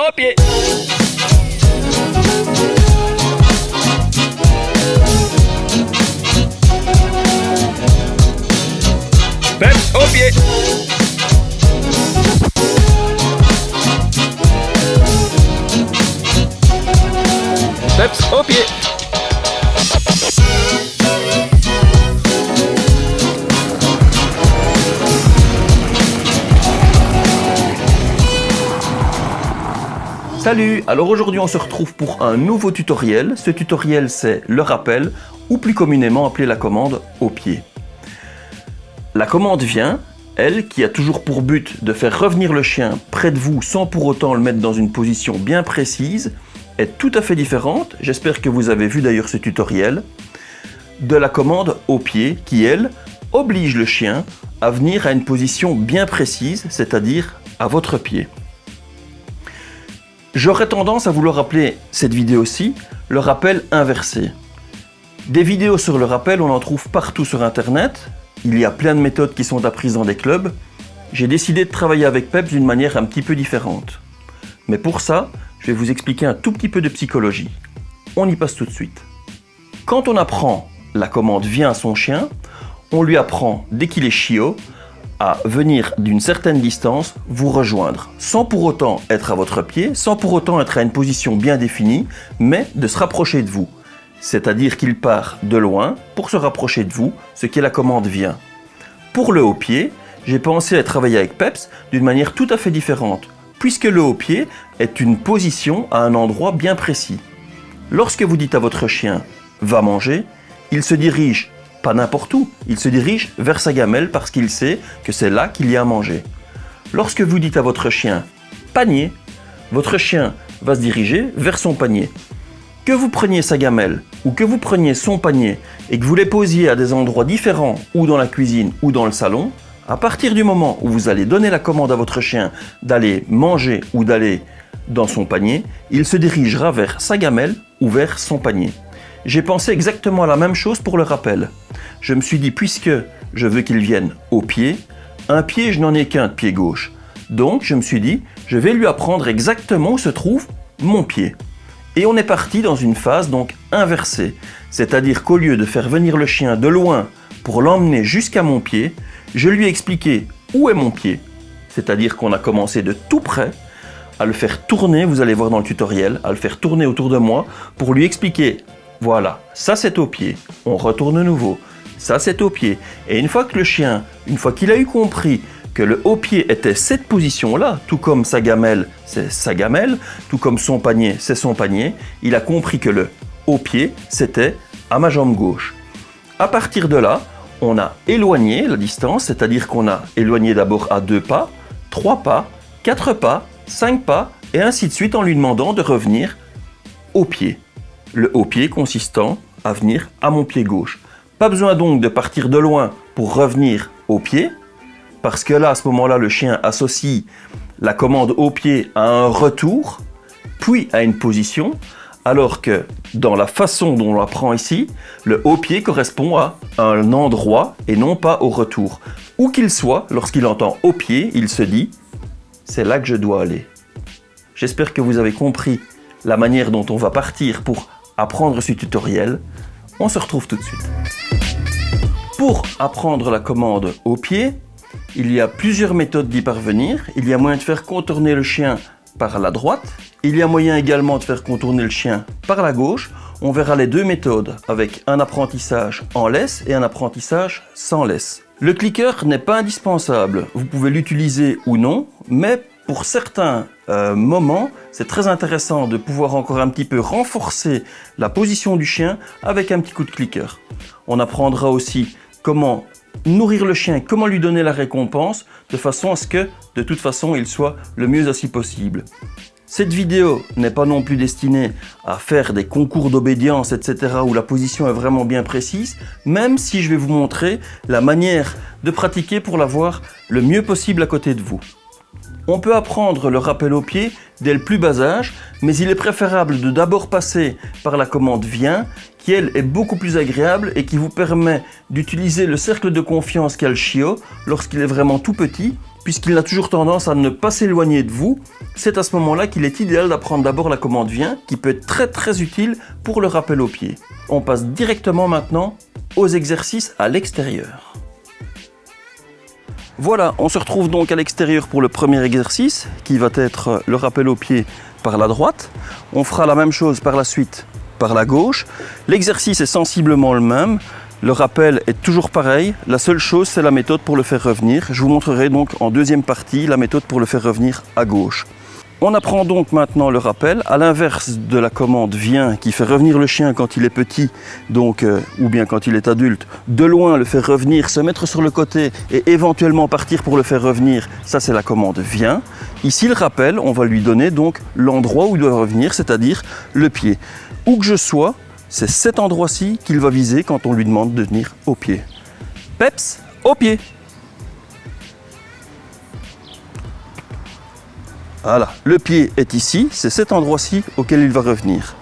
au pied. Peps au pied. Peps au pied. Salut! Alors aujourd'hui on se retrouve pour un nouveau tutoriel. Ce tutoriel c'est le rappel, ou plus communément appelé la commande au pied. La commande vient, elle, qui a toujours pour but de faire revenir le chien près de vous sans pour autant le mettre dans une position bien précise, est tout à fait différente, j'espère que vous avez vu d'ailleurs ce tutoriel, de la commande au pied qui, elle, oblige le chien à venir à une position bien précise, c'est-à-dire à votre pied. J'aurais tendance à vouloir appeler cette vidéo-ci le rappel inversé. Des vidéos sur le rappel, on en trouve partout sur internet. Il y a plein de méthodes qui sont apprises dans des clubs. J'ai décidé de travailler avec Peps d'une manière un petit peu différente. Mais pour ça, je vais vous expliquer un tout petit peu de psychologie. On y passe tout de suite. Quand on apprend la commande vient à son chien, on lui apprend, dès qu'il est chiot, à venir d'une certaine distance vous rejoindre, sans pour autant être à votre pied, sans pour autant être à une position bien définie, mais de se rapprocher de vous. C'est-à-dire qu'il part de loin pour se rapprocher de vous, ce qui est la commande vient. Pour le haut pied, j'ai pensé à travailler avec Peps d'une manière tout à fait différente, puisque le haut pied est une position à un endroit bien précis. Lorsque vous dites à votre chien « va manger », il se dirige pas n'importe où, il se dirige vers sa gamelle parce qu'il sait que c'est là qu'il y a à manger. Lorsque vous dites à votre chien « panier », votre chien va se diriger vers son panier. Que vous preniez sa gamelle ou que vous preniez son panier et que vous les posiez à des endroits différents ou dans la cuisine ou dans le salon, à partir du moment où vous allez donner la commande à votre chien d'aller manger ou d'aller dans son panier, il se dirigera vers sa gamelle ou vers son panier. J'ai pensé exactement à la même chose pour le rappel. Je me suis dit, puisque je veux qu'il vienne au pied, un pied, je n'en ai qu'un de pied gauche. Donc, je me suis dit, je vais lui apprendre exactement où se trouve mon pied. Et on est parti dans une phase donc inversée. C'est-à-dire qu'au lieu de faire venir le chien de loin pour l'emmener jusqu'à mon pied, je lui ai expliqué où est mon pied. C'est-à-dire qu'on a commencé de tout près à le faire tourner, vous allez voir dans le tutoriel, à le faire tourner autour de moi pour lui expliquer, voilà, ça c'est au pied, on retourne de nouveau, ça c'est au pied. Et une fois que le chien, une fois qu'il a eu compris que le haut pied était cette position-là, tout comme sa gamelle, c'est sa gamelle, tout comme son panier, c'est son panier, il a compris que le haut pied, c'était à ma jambe gauche. À partir de là, on a éloigné la distance, c'est-à-dire qu'on a éloigné d'abord à 2 pas, 3 pas, 4 pas, 5 pas, et ainsi de suite en lui demandant de revenir au pied. Le haut pied consistant à venir à mon pied gauche. Pas besoin donc de partir de loin pour revenir au pied, parce que là, à ce moment-là, le chien associe la commande au pied à un retour, puis à une position, alors que dans la façon dont on l'apprend ici, le haut pied correspond à un endroit et non pas au retour. Où qu'il soit, lorsqu'il entend au pied, il se dit « c'est là que je dois aller ». J'espère que vous avez compris la manière dont on va partir pour apprendre ce tutoriel. On se retrouve tout de suite. Pour apprendre la commande au pied, il y a plusieurs méthodes d'y parvenir. Il y a moyen de faire contourner le chien par la droite. Il y a moyen également de faire contourner le chien par la gauche. On verra les deux méthodes avec un apprentissage en laisse et un apprentissage sans laisse. Le clicker n'est pas indispensable. Vous pouvez l'utiliser ou non, mais pour certains moments, c'est très intéressant de pouvoir encore un petit peu renforcer la position du chien avec un petit coup de clicker. On apprendra aussi comment nourrir le chien, comment lui donner la récompense de façon à ce que, de toute façon, il soit le mieux assis possible. Cette vidéo n'est pas non plus destinée à faire des concours d'obédience, etc. où la position est vraiment bien précise, même si je vais vous montrer la manière de pratiquer pour l'avoir le mieux possible à côté de vous. On peut apprendre le rappel au pied dès le plus bas âge, mais il est préférable de d'abord passer par la commande viens, qui elle est beaucoup plus agréable et qui vous permet d'utiliser le cercle de confiance qu'a le chiot lorsqu'il est vraiment tout petit puisqu'il a toujours tendance à ne pas s'éloigner de vous. C'est à ce moment-là qu'il est idéal d'apprendre d'abord la commande vient, qui peut être très utile pour le rappel au pied. On passe directement maintenant aux exercices à l'extérieur. Voilà, on se retrouve donc à l'extérieur pour le premier exercice, qui va être le rappel au pied par la droite. On fera la même chose par la suite par la gauche. L'exercice est sensiblement le même. Le rappel est toujours pareil. La seule chose, c'est la méthode pour le faire revenir. Je vous montrerai donc en deuxième partie la méthode pour le faire revenir à gauche. On apprend donc maintenant le rappel, à l'inverse de la commande vient qui fait revenir le chien quand il est petit, donc, ou bien quand il est adulte, de loin le faire revenir, se mettre sur le côté et éventuellement partir pour le faire revenir, ça c'est la commande vient. Ici le rappel, on va lui donner donc l'endroit où il doit revenir, c'est-à-dire le pied. Où que je sois, c'est cet endroit-ci qu'il va viser quand on lui demande de venir au pied. Peps, au pied. Voilà, le pied est ici, c'est cet endroit-ci auquel il va revenir.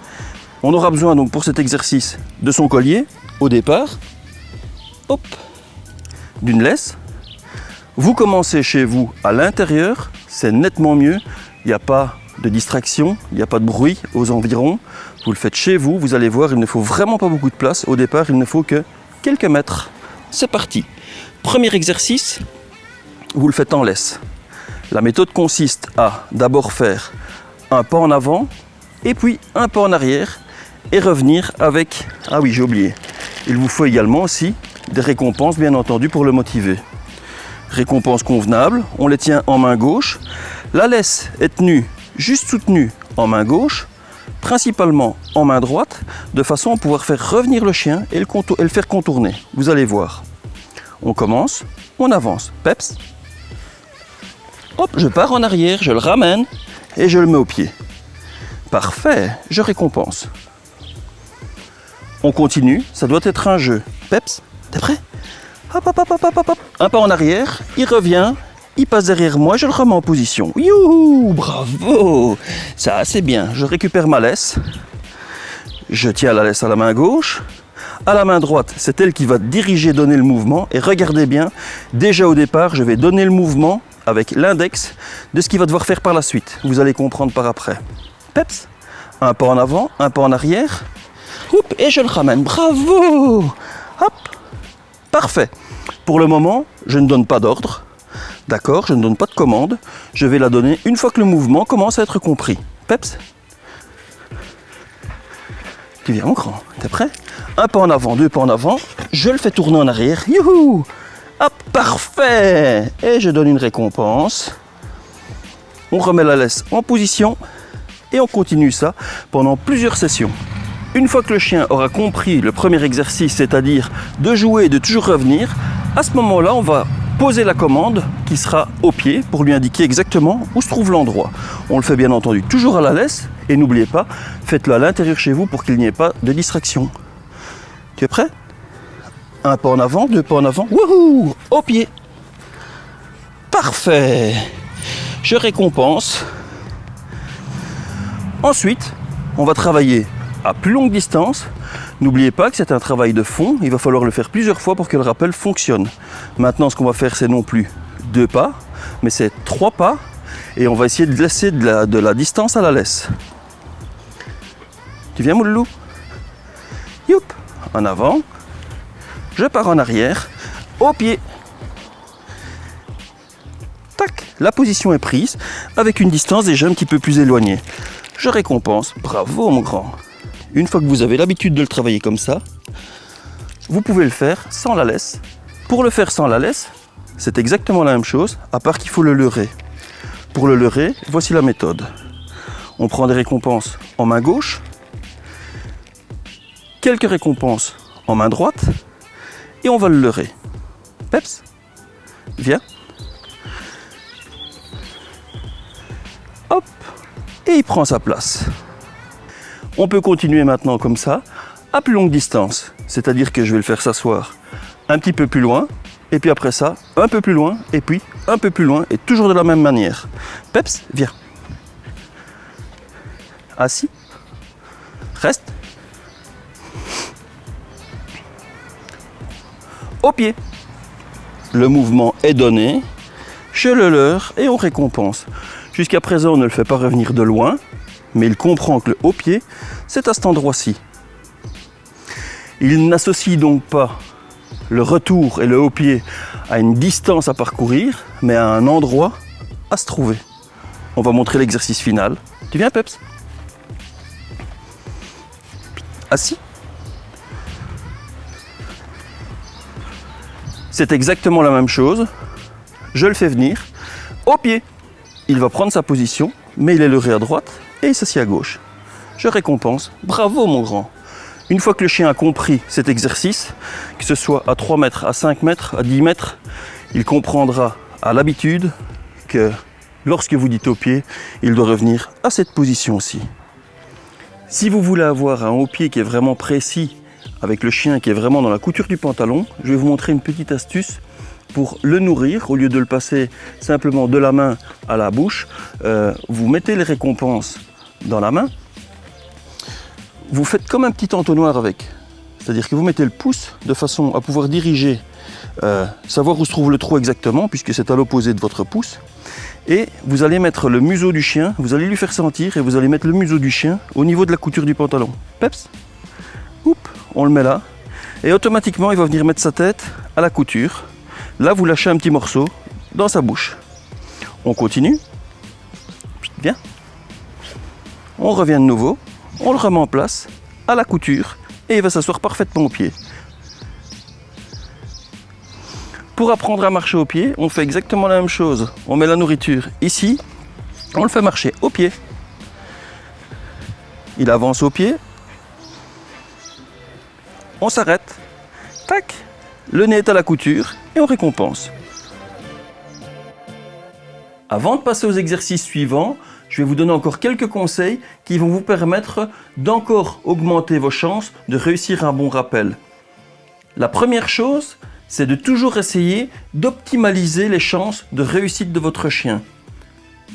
On aura besoin donc pour cet exercice de son collier, au départ, hop, d'une laisse. Vous commencez chez vous à l'intérieur, c'est nettement mieux, il n'y a pas de distraction, il n'y a pas de bruit aux environs. Vous le faites chez vous, vous allez voir, il ne faut vraiment pas beaucoup de place. Au départ, il ne faut que quelques mètres. C'est parti. Premier exercice, vous le faites en laisse. La méthode consiste à d'abord faire un pas en avant et puis un pas en arrière et revenir avec... Ah oui, j'ai oublié. Il vous faut également aussi des récompenses, bien entendu, pour le motiver. Récompenses convenables, on les tient en main gauche. La laisse est tenue, juste soutenue en main gauche, principalement en main droite, de façon à pouvoir faire revenir le chien et le faire contourner. Vous allez voir. On commence, on avance. Peps. Hop, je pars en arrière, je le ramène et je le mets au pied. Parfait, je récompense. On continue, ça doit être un jeu. Peps, t'es prêt? Hop, hop, hop, hop, hop, hop. Un pas en arrière, il revient, il passe derrière moi, je le remets en position. Youhou, bravo! Ça, c'est bien. Je récupère ma laisse. Je tiens la laisse à la main gauche. À la main droite, c'est elle qui va diriger, donner le mouvement. Et regardez bien, déjà au départ, je vais donner le mouvement avec l'index de ce qu'il va devoir faire par la suite. Vous allez comprendre par après. Peps, un pas en avant, un pas en arrière. Oup, et je le ramène. Bravo! Hop, parfait. Pour le moment, je ne donne pas d'ordre. D'accord, je ne donne pas de commande. Je vais la donner une fois que le mouvement commence à être compris. Peps, tu viens mon grand, t'es prêt? Un pas en avant, deux pas en avant. Je le fais tourner en arrière. Youhou! Hop, parfait! Et je donne une récompense. On remet la laisse en position et on continue ça pendant plusieurs sessions. Une fois que le chien aura compris le premier exercice, c'est-à-dire de jouer et de toujours revenir, à ce moment-là, on va poser la commande qui sera au pied pour lui indiquer exactement où se trouve l'endroit. On le fait bien entendu toujours à la laisse et n'oubliez pas, faites-le à l'intérieur chez vous pour qu'il n'y ait pas de distraction. Tu es prêt? Un pas en avant, deux pas en avant. Wouhou! Au pied. Parfait. Je récompense. Ensuite, on va travailler à plus longue distance. N'oubliez pas que c'est un travail de fond. Il va falloir le faire plusieurs fois pour que le rappel fonctionne. Maintenant, ce qu'on va faire, c'est non plus 2 pas, mais c'est 3 pas. Et on va essayer de laisser de la distance à la laisse. Tu viens, mon loulou? Youp! En avant. Je pars en arrière, au pied. Tac, la position est prise, avec une distance déjà un petit peu plus éloignée. Je récompense, bravo mon grand. Une fois que vous avez l'habitude de le travailler comme ça, vous pouvez le faire sans la laisse. Pour le faire sans la laisse, c'est exactement la même chose, à part qu'il faut le leurrer. Pour le leurrer, voici la méthode. On prend des récompenses en main gauche, quelques récompenses en main droite, et on va le leurrer. Peps, viens. Hop, et il prend sa place. On peut continuer maintenant comme ça, à plus longue distance. C'est-à-dire que je vais le faire s'asseoir un petit peu plus loin, et puis après ça, un peu plus loin, et puis un peu plus loin, et toujours de la même manière. Peps, viens. Assis. Reste. Au pied. Le mouvement est donné. je le leurre et on récompense. Jusqu'à présent, on ne le fait pas revenir de loin, mais il comprend que le haut pied, c'est à cet endroit-ci. Il n'associe donc pas le retour et le haut pied à une distance à parcourir, mais à un endroit à se trouver. On va montrer l'exercice final. Tu viens, Peps? Assis. C'est exactement la même chose. Je le fais venir au pied. Il va prendre sa position, mais il est leurré à droite et il s'assied à gauche. Je récompense. Bravo, mon grand. Une fois que le chien a compris cet exercice, que ce soit à 3 mètres, à 5 mètres, à 10 mètres, il comprendra à l'habitude que lorsque vous dites au pied, il doit revenir à cette position-ci. Si vous voulez avoir un haut pied qui est vraiment précis, avec le chien qui est vraiment dans la couture du pantalon, je vais vous montrer une petite astuce pour le nourrir. Au lieu de le passer simplement de la main à la bouche, vous mettez les récompenses dans la main. Vous faites comme un petit entonnoir avec. C'est-à-dire que vous mettez le pouce de façon à pouvoir diriger, savoir où se trouve le trou exactement, puisque c'est à l'opposé de votre pouce. Et vous allez mettre le museau du chien, vous allez lui faire sentir et vous allez mettre le museau du chien au niveau de la couture du pantalon. Peps, oup, on le met là. Et automatiquement, il va venir mettre sa tête à la couture. Là, vous lâchez un petit morceau dans sa bouche. On continue. Bien. On revient de nouveau. On le remet en place à la couture et il va s'asseoir parfaitement au pied. Pour apprendre à marcher au pied, on fait exactement la même chose. On met la nourriture ici, on le fait marcher au pied. Il avance au pied. On s'arrête. Tac. Le nez est à la couture et on récompense. Avant de passer aux exercices suivants, je vais vous donner encore quelques conseils qui vont vous permettre d'encore augmenter vos chances de réussir un bon rappel. La première chose, c'est de toujours essayer d'optimaliser les chances de réussite de votre chien.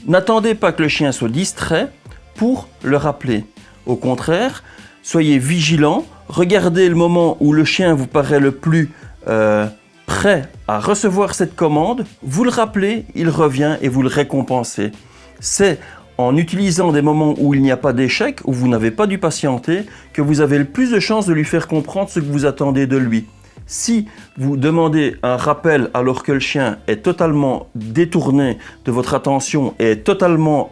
N'attendez pas que le chien soit distrait pour le rappeler. Au contraire, soyez vigilant, regardez le moment où le chien vous paraît le plus prêt à recevoir cette commande, vous le rappelez, il revient et vous le récompensez. C'est en utilisant des moments où il n'y a pas d'échec, où vous n'avez pas dû patienter, que vous avez le plus de chances de lui faire comprendre ce que vous attendez de lui. Si vous demandez un rappel alors que le chien est totalement détourné de votre attention et est totalement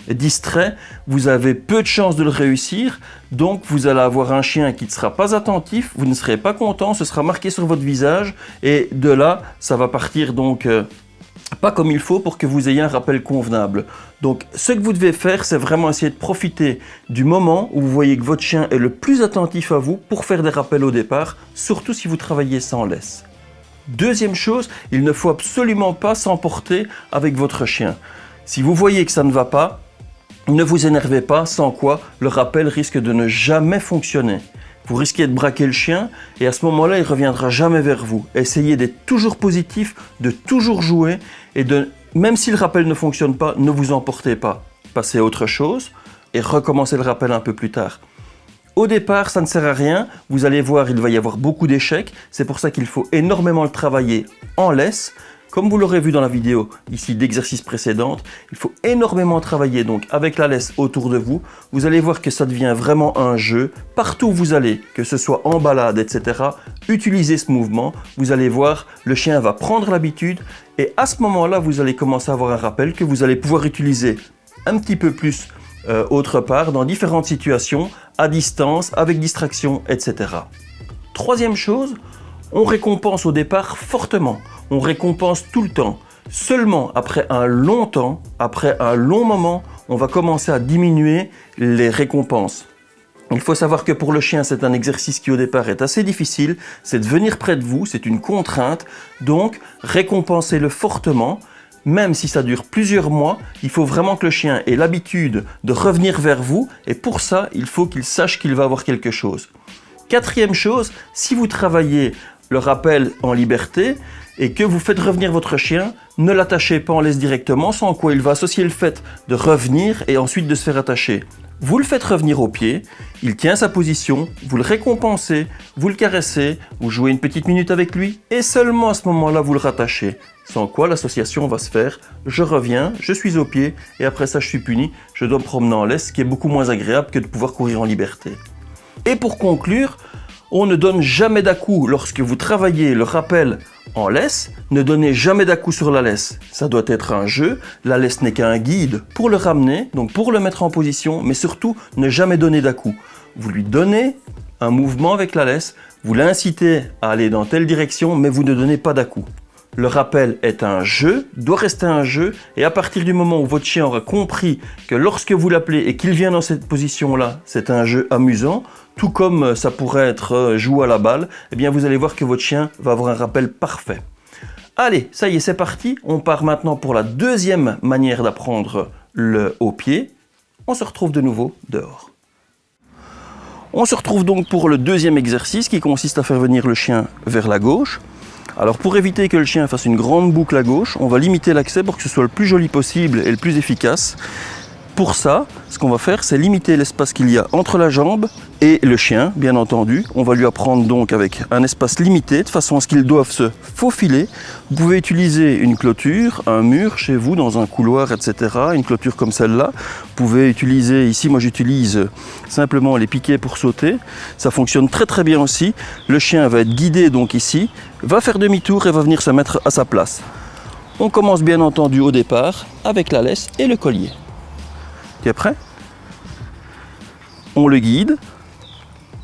distrait, vous avez peu de chances de le réussir. Donc vous allez avoir un chien qui ne sera pas attentif, vous ne serez pas content, ce sera marqué sur votre visage et de là, ça va partir donc pas comme il faut pour que vous ayez un rappel convenable. Donc ce que vous devez faire, c'est vraiment essayer de profiter du moment où vous voyez que votre chien est le plus attentif à vous pour faire des rappels au départ, surtout si vous travaillez sans laisse. Deuxième chose, il ne faut absolument pas s'emporter avec votre chien. Si vous voyez que ça ne va pas, ne vous énervez pas, sans quoi le rappel risque de ne jamais fonctionner. Vous risquez de braquer le chien et à ce moment-là, il ne reviendra jamais vers vous. Essayez d'être toujours positif, de toujours jouer et même si le rappel ne fonctionne pas, ne vous emportez pas. Passez à autre chose et recommencez le rappel un peu plus tard. Au départ, ça ne sert à rien. Vous allez voir, il va y avoir beaucoup d'échecs. C'est pour ça qu'il faut énormément le travailler en laisse. Comme vous l'aurez vu dans la vidéo ici d'exercice précédente, il faut énormément travailler donc avec la laisse autour de vous. Vous allez voir que ça devient vraiment un jeu. Partout où vous allez, que ce soit en balade, etc., utilisez ce mouvement. Vous allez voir, le chien va prendre l'habitude et à ce moment-là, vous allez commencer à avoir un rappel que vous allez pouvoir utiliser un petit peu plus autre part, dans différentes situations, à distance, avec distraction, etc. Troisième chose, on récompense au départ fortement. On récompense tout le temps. Seulement après un long temps, après un long moment, on va commencer à diminuer les récompenses. Il faut savoir que pour le chien, c'est un exercice qui au départ est assez difficile. C'est de venir près de vous, c'est une contrainte. Donc, récompensez-le fortement. Même si ça dure plusieurs mois, il faut vraiment que le chien ait l'habitude de revenir vers vous. Et pour ça, il faut qu'il sache qu'il va avoir quelque chose. Quatrième chose, si vous travaillez le rappel en liberté et que vous faites revenir votre chien, ne l'attachez pas en laisse directement, sans quoi il va associer le fait de revenir et ensuite de se faire attacher. Vous le faites revenir au pied, il tient sa position, vous le récompensez, vous le caressez, vous jouez une petite minute avec lui et seulement à ce moment-là vous le rattachez. Sans quoi l'association va se faire, je reviens, je suis au pied et après ça je suis puni, je dois me promener en laisse, ce qui est beaucoup moins agréable que de pouvoir courir en liberté. Et pour conclure, on ne donne jamais d'à-coup lorsque vous travaillez le rappel en laisse, ne donnez jamais d'à-coup sur la laisse. Ça doit être un jeu, la laisse n'est qu'un guide pour le ramener, donc pour le mettre en position, mais surtout ne jamais donner d'à-coup. Vous lui donnez un mouvement avec la laisse, vous l'incitez à aller dans telle direction, mais vous ne donnez pas d'à-coup. Le rappel est un jeu, doit rester un jeu, et à partir du moment où votre chien aura compris que lorsque vous l'appelez et qu'il vient dans cette position-là, c'est un jeu amusant, tout comme ça pourrait être jouer à la balle, eh bien vous allez voir que votre chien va avoir un rappel parfait. Allez, ça y est, c'est parti. On part maintenant pour la deuxième manière d'apprendre le haut pied. On se retrouve de nouveau dehors. On se retrouve donc pour le deuxième exercice qui consiste à faire venir le chien vers la gauche. Alors pour éviter que le chien fasse une grande boucle à gauche, on va limiter l'accès pour que ce soit le plus joli possible et le plus efficace. Pour ça, ce qu'on va faire, c'est limiter l'espace qu'il y a entre la jambe et le chien, bien entendu. On va lui apprendre donc avec un espace limité, de façon à ce qu'ils doivent se faufiler. Vous pouvez utiliser une clôture, un mur chez vous, dans un couloir, etc. Une clôture comme celle-là. Vous pouvez utiliser, ici moi j'utilise simplement les piquets pour sauter. Ça fonctionne très très bien aussi. Le chien va être guidé donc ici, va faire demi-tour et va venir se mettre à sa place. On commence bien entendu au départ avec la laisse et le collier. Tu es prêt? On le guide,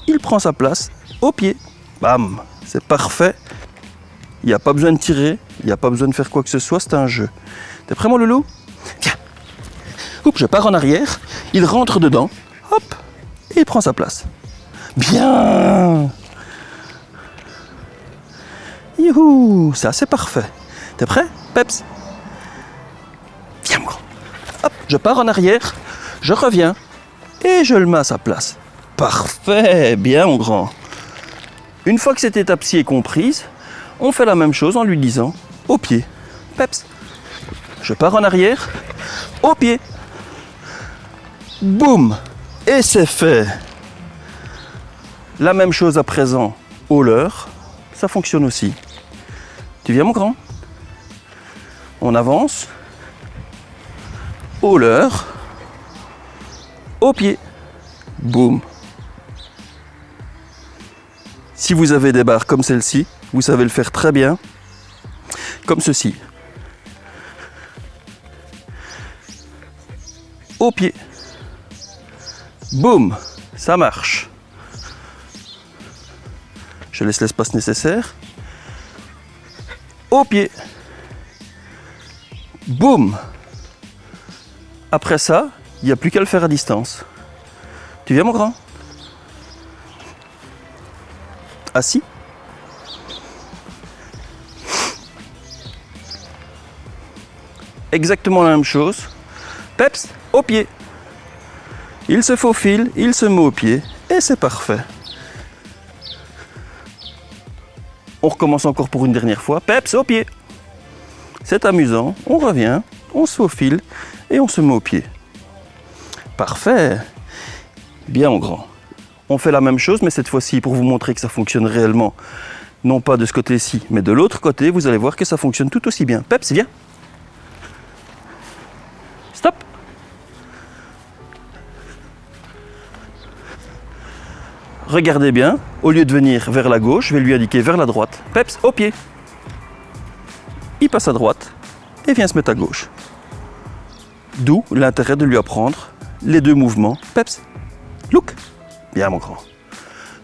il prend sa place au pied. Bam, c'est parfait. Il n'y a pas besoin de tirer, il n'y a pas besoin de faire quoi que ce soit, c'est un jeu. T'es prêt mon loulou? Viens. Oups, je pars en arrière, il rentre dedans, hop, et il prend sa place. Bien. Youhou, ça c'est parfait. T'es prêt, Peps? Viens moi. Hop, je pars en arrière, je reviens et je le mets à sa place. Parfait, bien mon grand. Une fois que cette étape-ci est comprise, on fait la même chose en lui disant au pied. Peps, je pars en arrière, au pied. Boum, et c'est fait. La même chose à présent au leurre, ça fonctionne aussi. Tu viens mon grand? On avance. Au leurre, au pied, boum. Si vous avez des barres comme celle-ci, vous savez le faire très bien, comme ceci. Au pied, boum, ça marche. Je laisse l'espace nécessaire. Au pied, boum. Après ça, il n'y a plus qu'à le faire à distance. Tu viens mon grand? Assis. Exactement la même chose. Peps, au pied. Il se faufile, il se met au pied et c'est parfait. On recommence encore pour une dernière fois. Peps, au pied. C'est amusant, on revient, on se faufile et on se met au pied. Parfait. Bien mon grand. On fait la même chose, mais cette fois-ci, pour vous montrer que ça fonctionne réellement, non pas de ce côté-ci, mais de l'autre côté, vous allez voir que ça fonctionne tout aussi bien. Peps, viens. Stop. Regardez bien, au lieu de venir vers la gauche, je vais lui indiquer vers la droite. Peps, au pied. Il passe à droite et vient se mettre à gauche. D'où l'intérêt de lui apprendre les deux mouvements. Peps, look. Bien mon grand.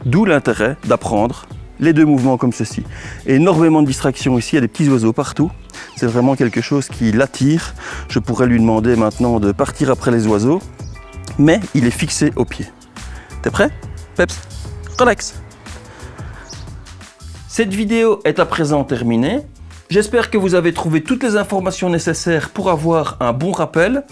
D'où l'intérêt d'apprendre les deux mouvements comme ceci. Énormément de distractions ici, il y a des petits oiseaux partout. C'est vraiment quelque chose qui l'attire. Je pourrais lui demander maintenant de partir après les oiseaux, mais il est fixé au pied. T'es prêt? Peps, relax. Cette vidéo est à présent terminée. J'espère que vous avez trouvé toutes les informations nécessaires pour avoir un bon rappel.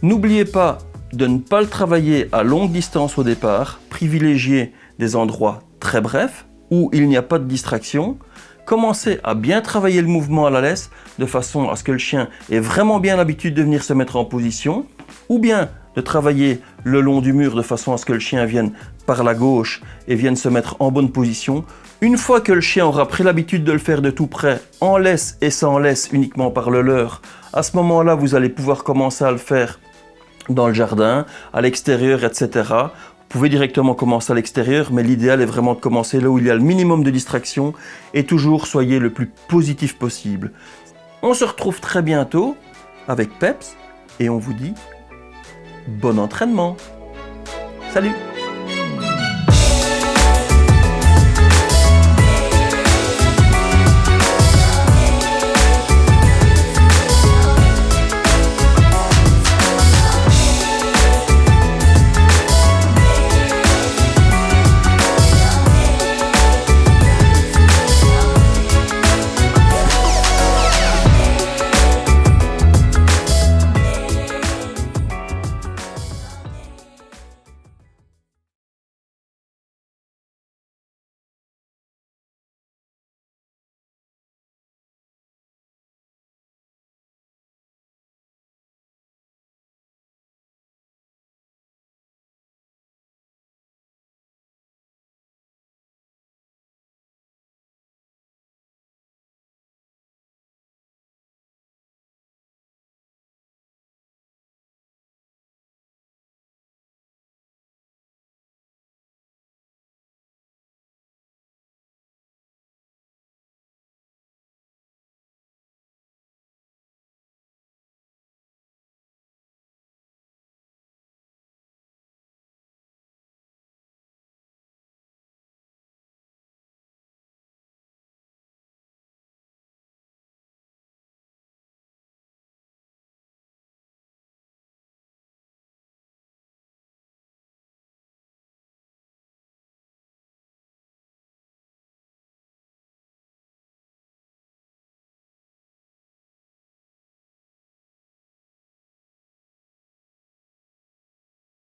N'oubliez pas de ne pas le travailler à longue distance au départ. Privilégiez des endroits très brefs, où il n'y a pas de distraction. Commencez à bien travailler le mouvement à la laisse de façon à ce que le chien ait vraiment bien l'habitude de venir se mettre en position, ou bien de travailler le long du mur de façon à ce que le chien vienne par la gauche et vienne se mettre en bonne position. Une fois que le chien aura pris l'habitude de le faire de tout près, en laisse et sans laisse uniquement par le leurre, à ce moment-là, vous allez pouvoir commencer à le faire dans le jardin, à l'extérieur, etc. Vous pouvez directement commencer à l'extérieur, mais l'idéal est vraiment de commencer là où il y a le minimum de distraction et toujours soyez le plus positif possible. On se retrouve très bientôt avec Peps et on vous dit bon entraînement. Salut!